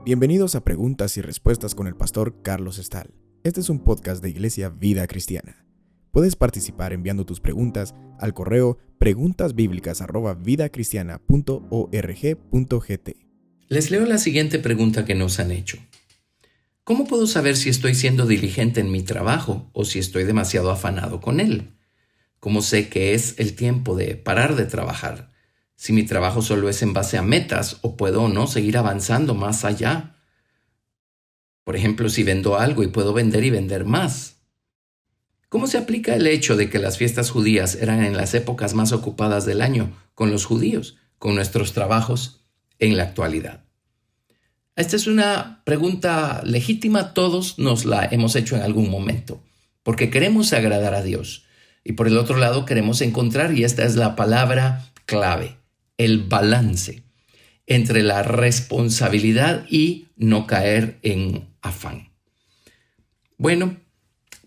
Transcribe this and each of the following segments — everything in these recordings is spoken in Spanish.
Bienvenidos a Preguntas y Respuestas con el pastor Carlos Estal. Este es un podcast de Iglesia Vida Cristiana. Puedes participar enviando tus preguntas al correo preguntasbiblicas@vidacristiana.org.gt. Les leo la siguiente pregunta que nos han hecho. ¿Cómo puedo saber si estoy siendo diligente en mi trabajo o si estoy demasiado afanado con él? ¿Cómo sé que es el tiempo de parar de trabajar? Si mi trabajo solo es en base a metas o puedo o no seguir avanzando más allá. Por ejemplo, si vendo algo y puedo vender y vender más. ¿Cómo se aplica el hecho de que las fiestas judías eran en las épocas más ocupadas del año con los judíos, con nuestros trabajos en la actualidad? Esta es una pregunta legítima, todos nos la hemos hecho en algún momento, porque queremos agradar a Dios. Y por el otro lado queremos encontrar, y esta es la palabra clave, el balance entre la responsabilidad y no caer en afán. Bueno,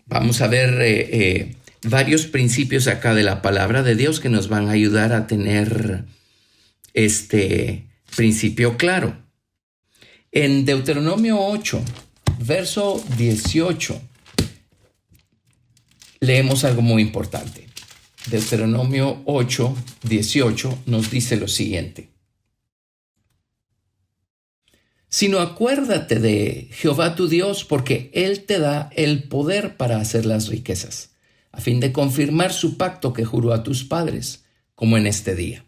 vamos a ver varios principios acá de la palabra de Dios que nos van a ayudar a tener este principio claro. En Deuteronomio 8, verso 18, leemos algo muy importante. Deuteronomio 8, 18 nos dice lo siguiente. Sino acuérdate de Jehová tu Dios, porque Él te da el poder para hacer las riquezas, a fin de confirmar su pacto que juró a tus padres, como en este día.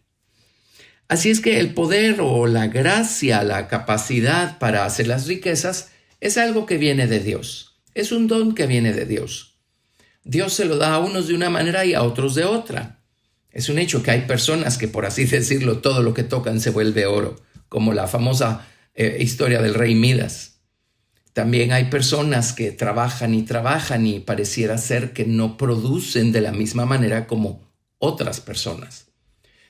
Así es que el poder o la gracia, la capacidad para hacer las riquezas es algo que viene de Dios. Es un don que viene de Dios. Dios se lo da a unos de una manera y a otros de otra. Es un hecho que hay personas que, por así decirlo, todo lo que tocan se vuelve oro, como la famosa historia del rey Midas. También hay personas que trabajan y pareciera ser que no producen de la misma manera como otras personas.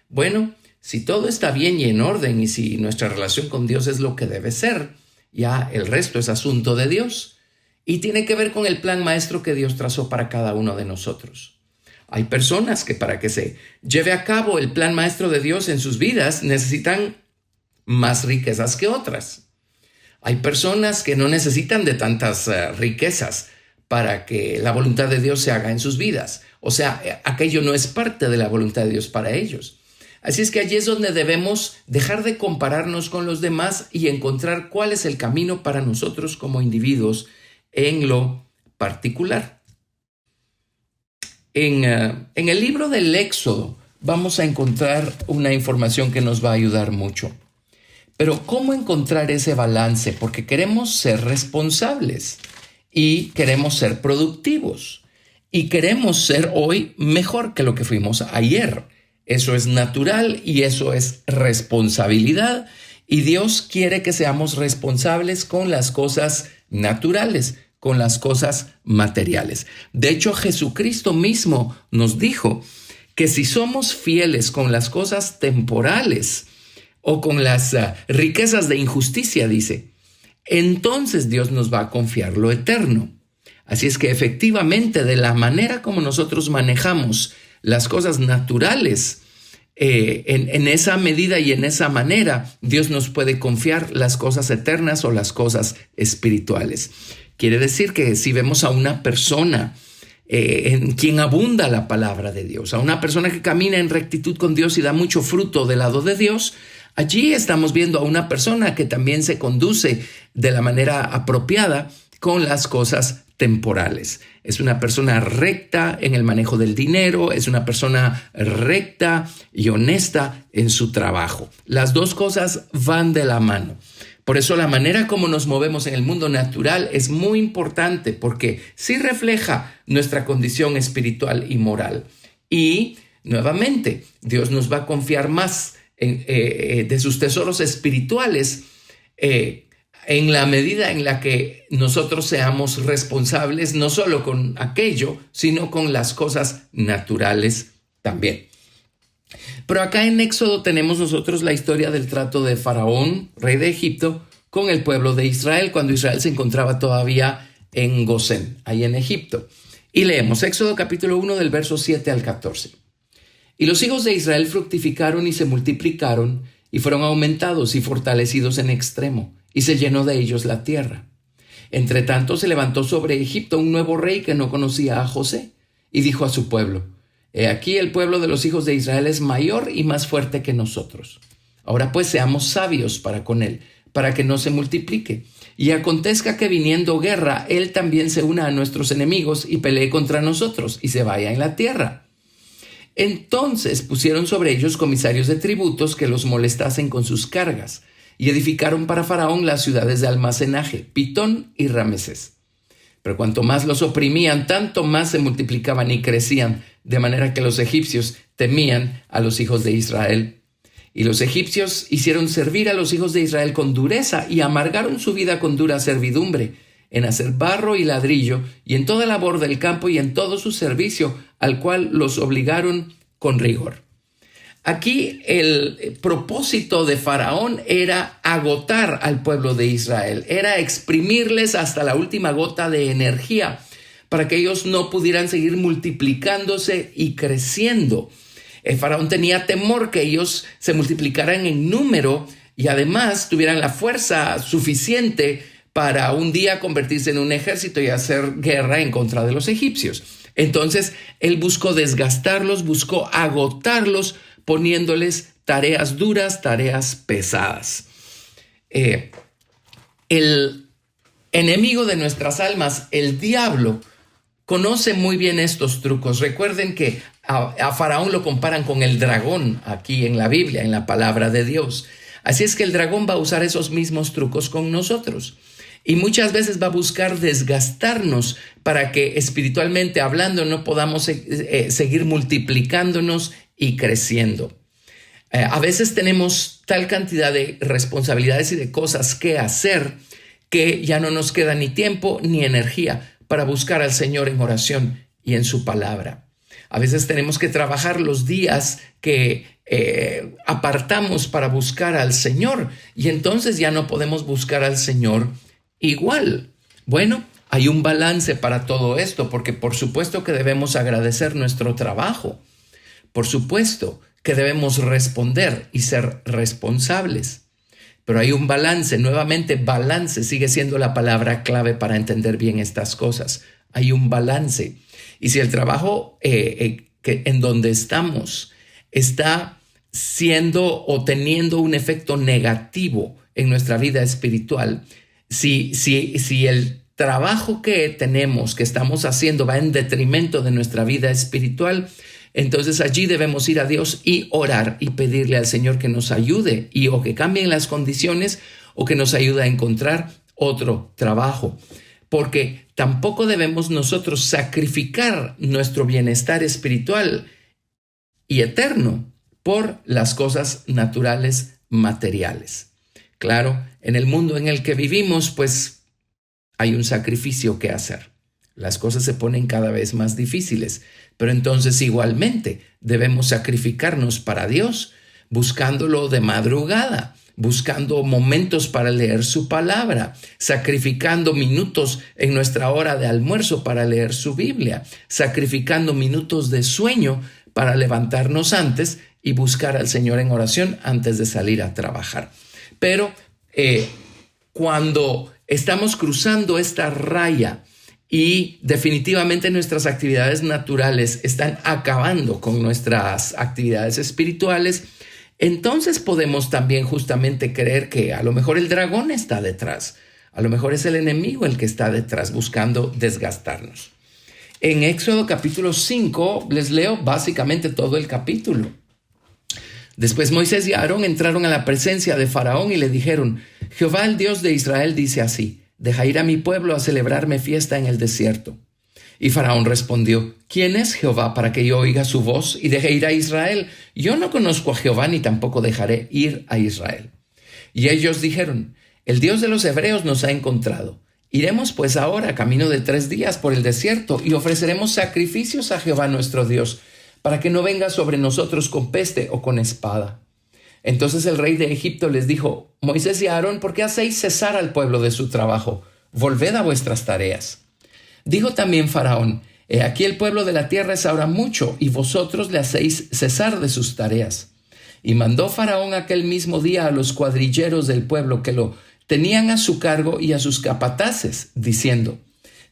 Bueno, si todo está bien y en orden y si nuestra relación con Dios es lo que debe ser, ya el resto es asunto de Dios. Y tiene que ver con el plan maestro que Dios trazó para cada uno de nosotros. Hay personas que para que se lleve a cabo el plan maestro de Dios en sus vidas necesitan más riquezas que otras. Hay personas que no necesitan de tantas riquezas para que la voluntad de Dios se haga en sus vidas. O sea, aquello no es parte de la voluntad de Dios para ellos. Así es que allí es donde debemos dejar de compararnos con los demás y encontrar cuál es el camino para nosotros como individuos en lo particular. En el libro del Éxodo vamos a encontrar una información que nos va a ayudar mucho. Pero ¿cómo encontrar ese balance? Porque queremos ser responsables y queremos ser productivos y queremos ser hoy mejor que lo que fuimos ayer. Eso es natural y eso es responsabilidad. Y Dios quiere que seamos responsables con las cosas naturales, con las cosas materiales. De hecho, Jesucristo mismo nos dijo que si somos fieles con las cosas temporales o con las riquezas de injusticia, dice, entonces Dios nos va a confiar lo eterno. Así es que efectivamente, de la manera como nosotros manejamos las cosas naturales, en esa medida y en esa manera, Dios nos puede confiar las cosas eternas o las cosas espirituales. Quiere decir que si vemos a una persona en quien abunda la palabra de Dios, a una persona que camina en rectitud con Dios y da mucho fruto del lado de Dios, allí estamos viendo a una persona que también se conduce de la manera apropiada con las cosas temporales. Es una persona recta en el manejo del dinero, es una persona recta y honesta en su trabajo. Las dos cosas van de la mano. Por eso la manera como nos movemos en el mundo natural es muy importante porque sí refleja nuestra condición espiritual y moral. Y nuevamente, Dios nos va a confiar más de sus tesoros espirituales en la medida en la que nosotros seamos responsables no solo con aquello, sino con las cosas naturales también. Pero acá en Éxodo tenemos nosotros la historia del trato de Faraón, rey de Egipto, con el pueblo de Israel, cuando Israel se encontraba todavía en Gosén, ahí en Egipto. Y leemos Éxodo capítulo 1 del verso 7 al 14. Y los hijos de Israel fructificaron y se multiplicaron y fueron aumentados y fortalecidos en extremo, y se llenó de ellos la tierra. Entre tanto se levantó sobre Egipto un nuevo rey que no conocía a José, y dijo a su pueblo: He aquí el pueblo de los hijos de Israel es mayor y más fuerte que nosotros. Ahora pues seamos sabios para con él, para que no se multiplique. Y acontezca que viniendo guerra, él también se una a nuestros enemigos y pelee contra nosotros y se vaya en la tierra. Entonces pusieron sobre ellos comisarios de tributos que los molestasen con sus cargas, y edificaron para Faraón las ciudades de almacenaje, Pitón y Ramesés. Pero cuanto más los oprimían, tanto más se multiplicaban y crecían, de manera que los egipcios temían a los hijos de Israel. Y los egipcios hicieron servir a los hijos de Israel con dureza y amargaron su vida con dura servidumbre, en hacer barro y ladrillo, y en toda labor del campo y en todo su servicio, al cual los obligaron con rigor. Aquí el propósito de Faraón era agotar al pueblo de Israel, era exprimirles hasta la última gota de energía para que ellos no pudieran seguir multiplicándose y creciendo. El Faraón tenía temor que ellos se multiplicaran en número y además tuvieran la fuerza suficiente para un día convertirse en un ejército y hacer guerra en contra de los egipcios. Entonces él buscó desgastarlos, buscó agotarlos, poniéndoles tareas duras, tareas pesadas. El enemigo de nuestras almas, el diablo, conoce muy bien estos trucos. Recuerden que a Faraón lo comparan con el dragón aquí en la Biblia, en la palabra de Dios. Así es que el dragón va a usar esos mismos trucos con nosotros. Y muchas veces va a buscar desgastarnos para que espiritualmente hablando no podamos seguir multiplicándonos y creciendo. A veces tenemos tal cantidad de responsabilidades y de cosas que hacer que ya no nos queda ni tiempo ni energía para buscar al Señor en oración y en su palabra. A veces tenemos que trabajar los días que apartamos para buscar al Señor y entonces ya no podemos buscar al Señor igual. Bueno, hay un balance para todo esto, porque por supuesto que debemos agradecer nuestro trabajo. Por supuesto que debemos responder y ser responsables. Pero hay un balance. Nuevamente, balance sigue siendo la palabra clave para entender bien estas cosas. Hay un balance. Y si el trabajo en donde estamos está siendo o teniendo un efecto negativo en nuestra vida espiritual, si el trabajo que tenemos, que estamos haciendo, va en detrimento de nuestra vida espiritual, entonces allí debemos ir a Dios y orar y pedirle al Señor que nos ayude y o que cambien las condiciones o que nos ayude a encontrar otro trabajo. Porque tampoco debemos nosotros sacrificar nuestro bienestar espiritual y eterno por las cosas naturales, materiales. Claro, en el mundo en el que vivimos, pues hay un sacrificio que hacer. Las cosas se ponen cada vez más difíciles, pero entonces igualmente debemos sacrificarnos para Dios, buscándolo de madrugada, buscando momentos para leer su palabra, sacrificando minutos en nuestra hora de almuerzo para leer su Biblia, sacrificando minutos de sueño para levantarnos antes y buscar al Señor en oración antes de salir a trabajar. Pero cuando estamos cruzando esta raya y definitivamente nuestras actividades naturales están acabando con nuestras actividades espirituales, entonces podemos también justamente creer que a lo mejor el dragón está detrás, a lo mejor es el enemigo el que está detrás buscando desgastarnos. En Éxodo capítulo 5 les leo básicamente todo el capítulo. Después Moisés y Aarón entraron a la presencia de Faraón y le dijeron: Jehová, el Dios de Israel, dice así: deja ir a mi pueblo a celebrarme fiesta en el desierto. Y Faraón respondió: ¿quién es Jehová para que yo oiga su voz y deje ir a Israel? Yo no conozco a Jehová ni tampoco dejaré ir a Israel. Y ellos dijeron: el Dios de los hebreos nos ha encontrado. Iremos pues ahora camino de 3 días por el desierto y ofreceremos sacrificios a Jehová nuestro Dios, para que no venga sobre nosotros con peste o con espada. Entonces el rey de Egipto les dijo: Moisés y Aarón, ¿por qué hacéis cesar al pueblo de su trabajo? Volved a vuestras tareas. Dijo también Faraón: He aquí el pueblo de la tierra es ahora mucho, y vosotros le hacéis cesar de sus tareas. Y mandó Faraón aquel mismo día a los cuadrilleros del pueblo que lo tenían a su cargo y a sus capataces, diciendo: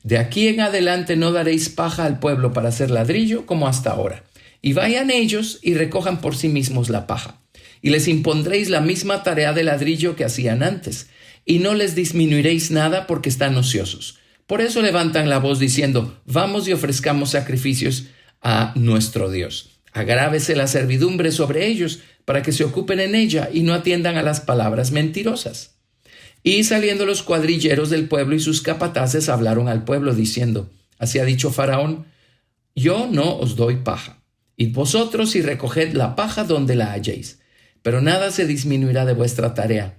de aquí en adelante no daréis paja al pueblo para hacer ladrillo como hasta ahora. Y vayan ellos y recojan por sí mismos la paja. Y les impondréis la misma tarea de ladrillo que hacían antes, y no les disminuiréis nada porque están ociosos. Por eso levantan la voz diciendo: vamos y ofrezcamos sacrificios a nuestro Dios. Agrávese la servidumbre sobre ellos para que se ocupen en ella y no atiendan a las palabras mentirosas. Y saliendo los cuadrilleros del pueblo y sus capataces hablaron al pueblo diciendo: así ha dicho Faraón: yo no os doy paja. Id vosotros y recoged la paja donde la halléis, pero nada se disminuirá de vuestra tarea.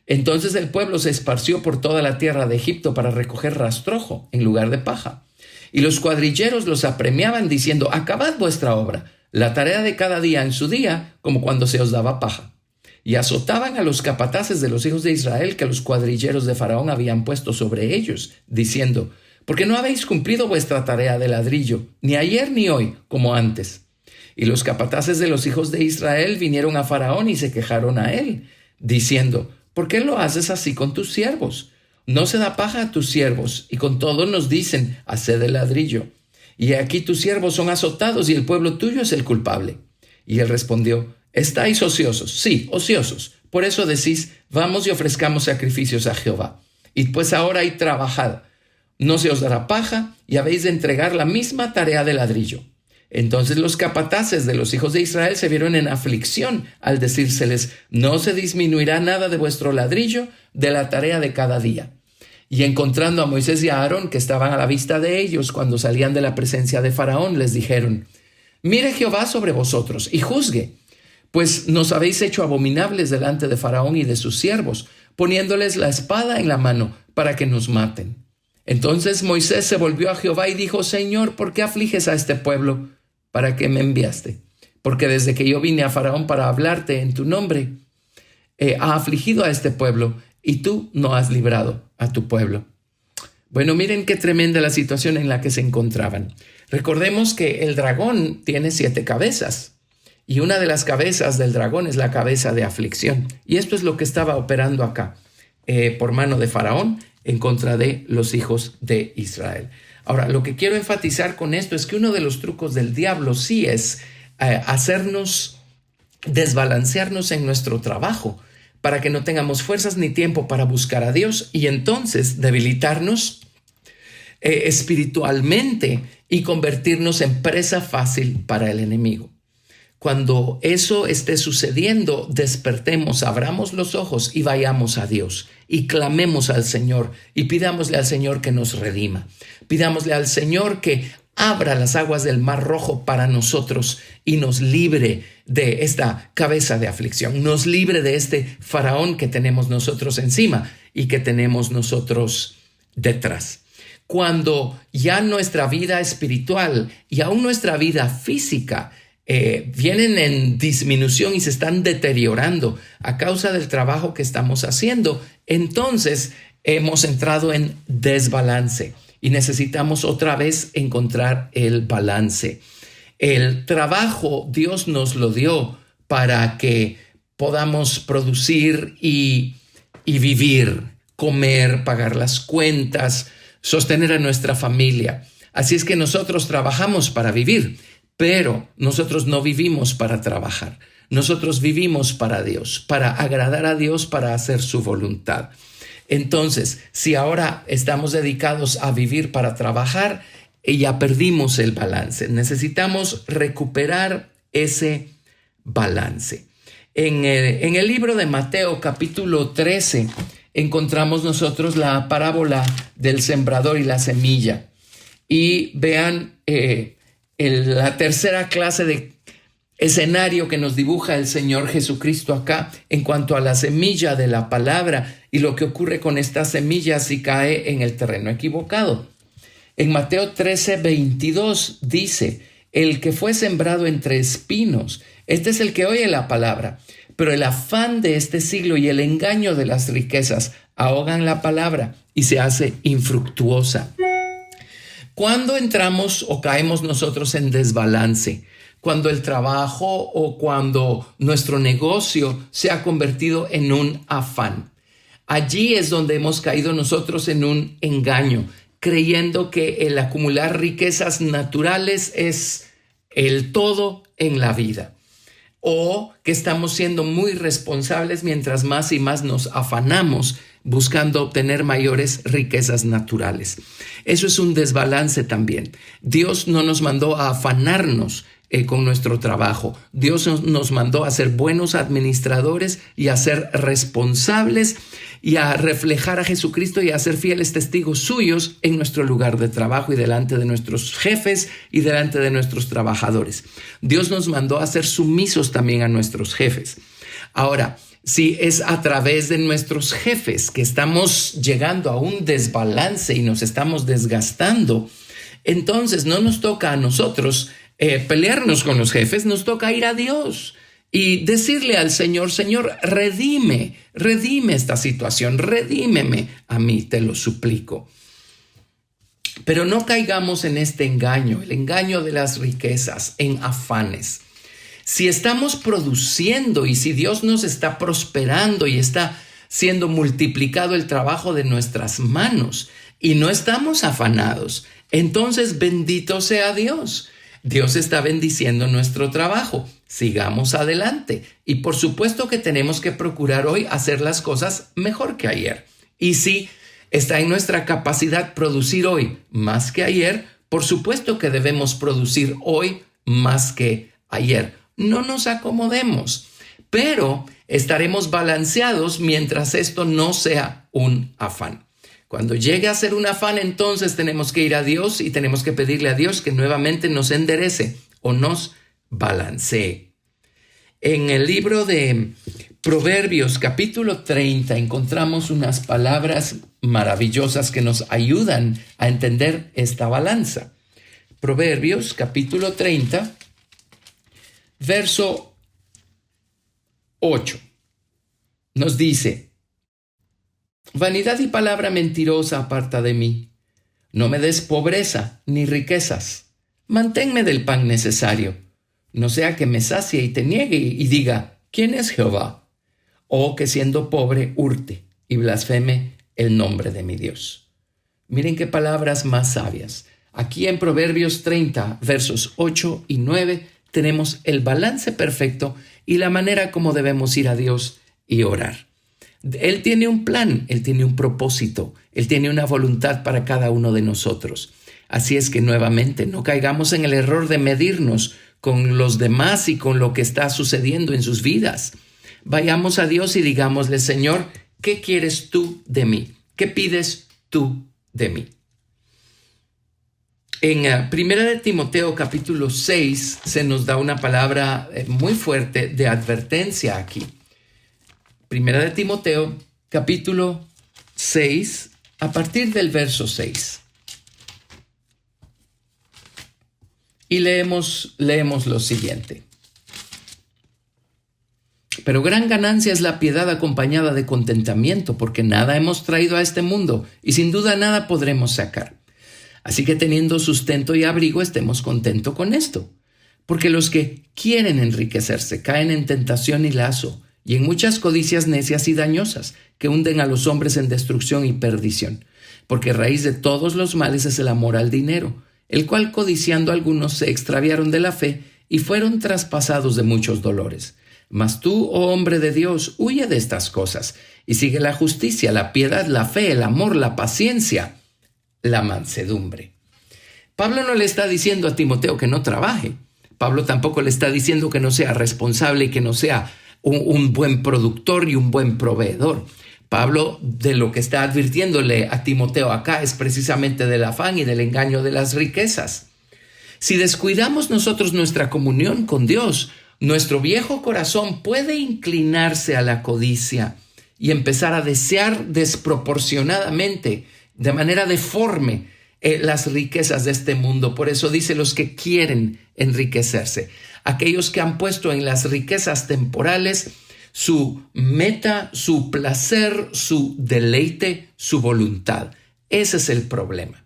Entonces el pueblo se esparció por toda la tierra de Egipto para recoger rastrojo en lugar de paja. Y los cuadrilleros los apremiaban diciendo: acabad vuestra obra, la tarea de cada día en su día, como cuando se os daba paja. Y azotaban a los capataces de los hijos de Israel que los cuadrilleros de Faraón habían puesto sobre ellos, diciendo: porque no habéis cumplido vuestra tarea de ladrillo, ni ayer ni hoy, como antes. Y los capataces de los hijos de Israel vinieron a Faraón y se quejaron a él, diciendo: ¿por qué lo haces así con tus siervos? No se da paja a tus siervos, y con todo nos dicen: haced el ladrillo. Y aquí tus siervos son azotados, y el pueblo tuyo es el culpable. Y él respondió: estáis ociosos, sí, ociosos. Por eso decís: vamos y ofrezcamos sacrificios a Jehová. Y pues ahora y trabajad. No se os dará paja, y habéis de entregar la misma tarea de ladrillo. Entonces los capataces de los hijos de Israel se vieron en aflicción al decírseles: no se disminuirá nada de vuestro ladrillo de la tarea de cada día. Y encontrando a Moisés y a Aarón, que estaban a la vista de ellos cuando salían de la presencia de Faraón, les dijeron: mire Jehová sobre vosotros y juzgue, pues nos habéis hecho abominables delante de Faraón y de sus siervos, poniéndoles la espada en la mano para que nos maten. Entonces Moisés se volvió a Jehová y dijo: Señor, ¿por qué afliges a este pueblo? ¿Para qué me enviaste? Porque desde que yo vine a Faraón para hablarte en tu nombre, ha afligido a este pueblo, y tú no has librado a tu pueblo. Bueno, miren qué tremenda la situación en la que se encontraban. Recordemos que el dragón tiene 7 cabezas, y una de las cabezas del dragón es la cabeza de aflicción. Y esto es lo que estaba operando acá, por mano de Faraón, en contra de los hijos de Israel. Ahora, lo que quiero enfatizar con esto es que uno de los trucos del diablo sí es hacernos desbalancearnos en nuestro trabajo para que no tengamos fuerzas ni tiempo para buscar a Dios, y entonces debilitarnos espiritualmente y convertirnos en presa fácil para el enemigo. Cuando eso esté sucediendo, despertemos, abramos los ojos y vayamos a Dios y clamemos al Señor y pidámosle al Señor que nos redima. Pidámosle al Señor que abra las aguas del Mar Rojo para nosotros y nos libre de esta cabeza de aflicción, nos libre de este faraón que tenemos nosotros encima y que tenemos nosotros detrás. Cuando ya nuestra vida espiritual y aún nuestra vida física vienen en disminución y se están deteriorando a causa del trabajo que estamos haciendo, entonces hemos entrado en desbalance y necesitamos otra vez encontrar el balance. El trabajo Dios nos lo dio para que podamos producir y vivir, comer, pagar las cuentas, sostener a nuestra familia. Así es que nosotros trabajamos para vivir, pero nosotros no vivimos para trabajar. Nosotros vivimos para Dios, para agradar a Dios, para hacer su voluntad. Entonces, si ahora estamos dedicados a vivir para trabajar, ya perdimos el balance. Necesitamos recuperar ese balance. En el libro de Mateo, capítulo 13, encontramos nosotros la parábola del sembrador y la semilla. Y vean la tercera clase de escenario que nos dibuja el Señor Jesucristo acá en cuanto a la semilla de la palabra y lo que ocurre con esta semilla si cae en el terreno equivocado. En Mateo 13:22 dice: el que fue sembrado entre espinos, este es el que oye la palabra, pero el afán de este siglo y el engaño de las riquezas ahogan la palabra y se hace infructuosa. ¿Cuándo entramos o caemos nosotros en desbalance? Cuando el trabajo o cuando nuestro negocio se ha convertido en un afán. Allí es donde hemos caído nosotros en un engaño, creyendo que el acumular riquezas naturales es el todo en la vida. O que estamos siendo muy responsables mientras más y más nos afanamos buscando obtener mayores riquezas naturales. Eso es un desbalance también. Dios no nos mandó a afanarnos con nuestro trabajo. Dios nos mandó a ser buenos administradores y a ser responsables y a reflejar a Jesucristo y a ser fieles testigos suyos en nuestro lugar de trabajo y delante de nuestros jefes y delante de nuestros trabajadores. Dios nos mandó a ser sumisos también a nuestros jefes. Ahora, si es a través de nuestros jefes que estamos llegando a un desbalance y nos estamos desgastando, entonces no nos toca a nosotros pelearnos con los jefes, nos toca ir a Dios y decirle al Señor, Señor, redime esta situación, redímeme a mí, te lo suplico. Pero no caigamos en este engaño, el engaño de las riquezas, en afanes. Si estamos produciendo y si Dios nos está prosperando y está siendo multiplicado el trabajo de nuestras manos y no estamos afanados, entonces bendito sea Dios. Dios está bendiciendo nuestro trabajo. Sigamos adelante. Y por supuesto que tenemos que procurar hoy hacer las cosas mejor que ayer. Y si está en nuestra capacidad producir hoy más que ayer, por supuesto que debemos producir hoy más que ayer. No nos acomodemos, pero estaremos balanceados mientras esto no sea un afán. Cuando llegue a ser un afán, entonces tenemos que ir a Dios y tenemos que pedirle a Dios que nuevamente nos enderece o nos balancee. En el libro de Proverbios, capítulo 30, encontramos unas palabras maravillosas que nos ayudan a entender esta balanza. Proverbios, capítulo 30, verso 8, nos dice: vanidad y palabra mentirosa aparta de mí. No me des pobreza ni riquezas. Manténme del pan necesario. No sea que me sacie y te niegue y diga, ¿quién es Jehová? O que siendo pobre hurte y blasfeme el nombre de mi Dios. Miren qué palabras más sabias. Aquí en Proverbios 30, versos 8 y 9, tenemos el balance perfecto y la manera como debemos ir a Dios y orar. Él tiene un plan, Él tiene un propósito, Él tiene una voluntad para cada uno de nosotros. Así es que nuevamente no caigamos en el error de medirnos con los demás y con lo que está sucediendo en sus vidas. Vayamos a Dios y digámosle, Señor, ¿qué quieres tú de mí? ¿Qué pides tú de mí? En 1 Timoteo capítulo 6 se nos da una palabra muy fuerte de advertencia aquí. 1 Timoteo capítulo 6, a partir del verso 6. Y leemos lo siguiente. Pero gran ganancia es la piedad acompañada de contentamiento, porque nada hemos traído a este mundo y sin duda nada podremos sacar. Así que teniendo sustento y abrigo, estemos contentos con esto. Porque los que quieren enriquecerse caen en tentación y lazo, y en muchas codicias necias y dañosas, que hunden a los hombres en destrucción y perdición. Porque raíz de todos los males es el amor al dinero, el cual codiciando algunos se extraviaron de la fe y fueron traspasados de muchos dolores. Mas tú, oh hombre de Dios, huye de estas cosas, y sigue la justicia, la piedad, la fe, el amor, la paciencia, la mansedumbre. Pablo no le está diciendo a Timoteo que no trabaje. Pablo tampoco le está diciendo que no sea responsable y que no sea un buen productor y un buen proveedor. Pablo de lo que está advirtiéndole a Timoteo acá es precisamente del afán y del engaño de las riquezas. Si descuidamos nosotros nuestra comunión con Dios, nuestro viejo corazón puede inclinarse a la codicia y empezar a desear desproporcionadamente, de manera deforme, las riquezas de este mundo. Por eso dice los que quieren enriquecerse, aquellos que han puesto en las riquezas temporales su meta, su placer, su deleite, su voluntad. Ese es el problema.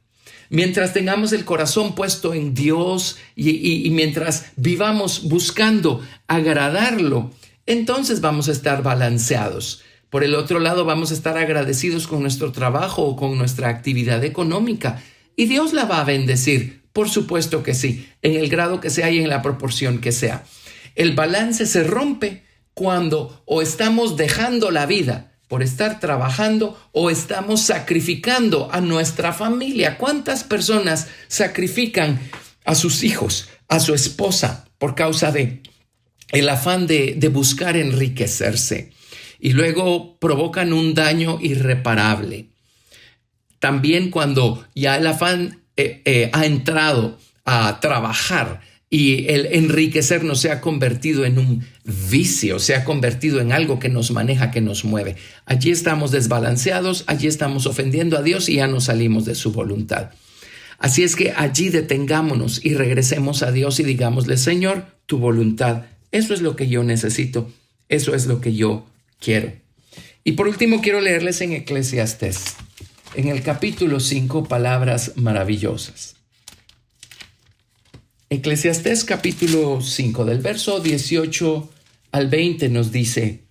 Mientras tengamos el corazón puesto en Dios y mientras vivamos buscando agradarlo, entonces vamos a estar balanceados. Por el otro lado, vamos a estar agradecidos con nuestro trabajo o con nuestra actividad económica. Y Dios la va a bendecir, por supuesto que sí, en el grado que sea y en la proporción que sea. El balance se rompe cuando o estamos dejando la vida por estar trabajando o estamos sacrificando a nuestra familia. ¿Cuántas personas sacrifican a sus hijos, a su esposa, por causa de el afán de buscar enriquecerse? Y luego provocan un daño irreparable. También cuando ya el afán ha entrado a trabajar y el enriquecernos se ha convertido en un vicio, se ha convertido en algo que nos maneja, que nos mueve. Allí estamos desbalanceados, allí estamos ofendiendo a Dios y ya no salimos de su voluntad. Así es que allí detengámonos y regresemos a Dios y digámosle: Señor, tu voluntad, eso es lo que yo necesito, eso es lo que yo quiero. Y por último quiero leerles en Eclesiastés, en el capítulo 5, palabras maravillosas. Eclesiastés capítulo 5, del verso 18 al 20 nos dice: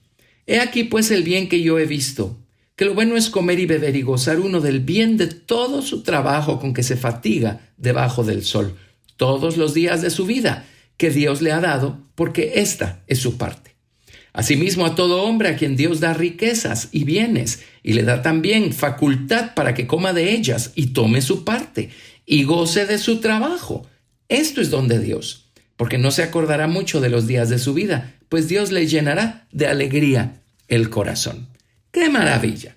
He aquí pues el bien que yo he visto, que lo bueno es comer y beber y gozar uno del bien de todo su trabajo con que se fatiga debajo del sol, todos los días de su vida, que Dios le ha dado, porque esta es su parte. Asimismo a todo hombre a quien Dios da riquezas y bienes, y le da también facultad para que coma de ellas y tome su parte, y goce de su trabajo. Esto es don de Dios, porque no se acordará mucho de los días de su vida, pues Dios le llenará de alegría el corazón. ¡Qué maravilla!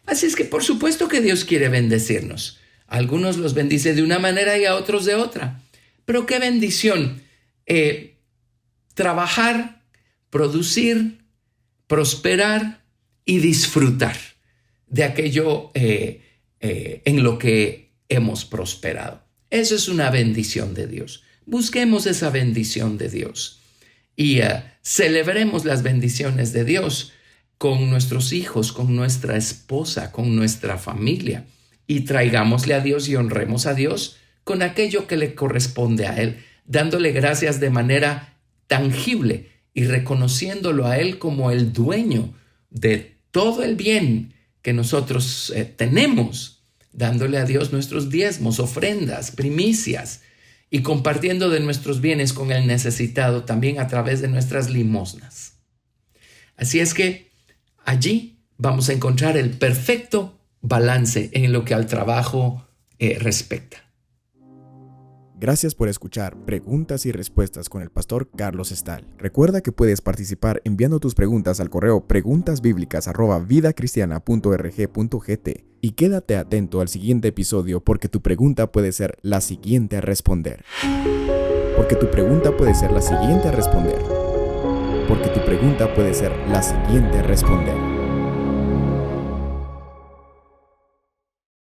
Así es que por supuesto que Dios quiere bendecirnos. A algunos los bendice de una manera y a otros de otra. Pero qué bendición trabajar, producir, prosperar y disfrutar de aquello en lo que hemos prosperado. Eso es una bendición de Dios. Busquemos esa bendición de Dios y celebremos las bendiciones de Dios con nuestros hijos, con nuestra esposa, con nuestra familia, y traigámosle a Dios y honremos a Dios con aquello que le corresponde a Él, dándole gracias de manera tangible y reconociéndolo a Él como el dueño de todo el bien que nosotros tenemos, dándole a Dios nuestros diezmos, ofrendas, primicias y compartiendo de nuestros bienes con el necesitado también a través de nuestras limosnas. Así es que allí vamos a encontrar el perfecto balance en lo que al trabajo respecta. Gracias por escuchar Preguntas y Respuestas con el pastor Carlos Estal. Recuerda que puedes participar enviando tus preguntas al correo preguntasbiblicas@vidacristiana.org.gt y quédate atento al siguiente episodio porque tu pregunta puede ser la siguiente a responder. Porque tu pregunta puede ser la siguiente a responder. Porque tu pregunta puede ser la siguiente a responder.